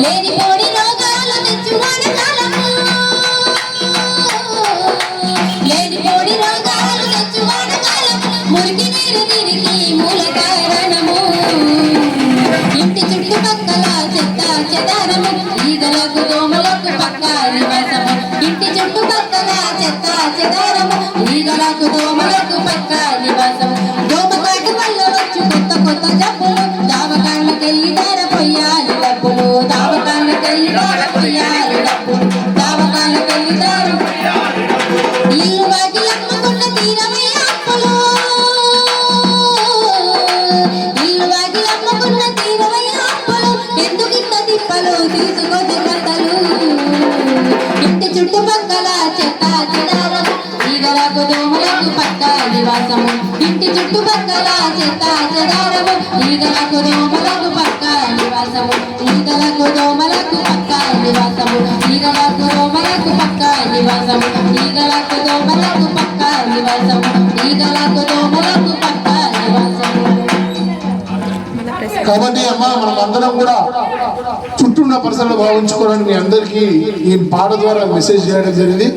లేనిపోని రోగాలు తెచ్చువాడ కాలము లేనిపోని రోగాలు తెచ్చువాడ కాలము మురికి నీరు దీనికి మూల కారణము ఇంటి చుట్టుపక్కల చెత్త చెదారము ఈగలకు దోమలకు పక్క నివాసము ఇంటి చుట్టుపక్కల చెత్త చెదారము ఈగలకు దోమలకు పక్క నివాసము దోమకాటు వల్ల వచ్చు కొత్త కొత్త జబ్బులు దావకాళ్ళకెళ్ళి ధర పొయ్యాలి డబ్బులు దావకాళ్ళకెళ్ళి ధర పొయ్యాలి డబ్బులు దావకాళ్ళకెళ్ళి ధర ఇల్లు వాకిలమ్మకున్న తీరమయ్య అప్పులు ఇల్లు వాకిలమ్మకున్న తీరమయ్య అప్పులు ఎందుకింత తిప్పలు తీసుకోతే కథలు ఇంటి చుట్టుపక్కల చెత్త చెదారము ఈగలకు దోమలకు పక్క నివాసము ఇంటి చుట్టుపక్కల చెత్త చెదారము ఈగలకు దోమలకు పక్క నివాసము ఈగలకు దోమలకు పక్క నివాసము ఈగలకు దోమలకు పక్క నివాసము ఈగలకు దోమలకు పక్క నివాసము ఈగలకు దోమలకు పక్క నివాసము. కాబట్టి అమ్మ మనం అందరం కూడా చుట్టూ ఉన్న పరిసరాలు భావించుకోవడానికి మీ అందరికీ ఈ పాట ద్వారా మెసేజ్ చేయడం జరిగింది.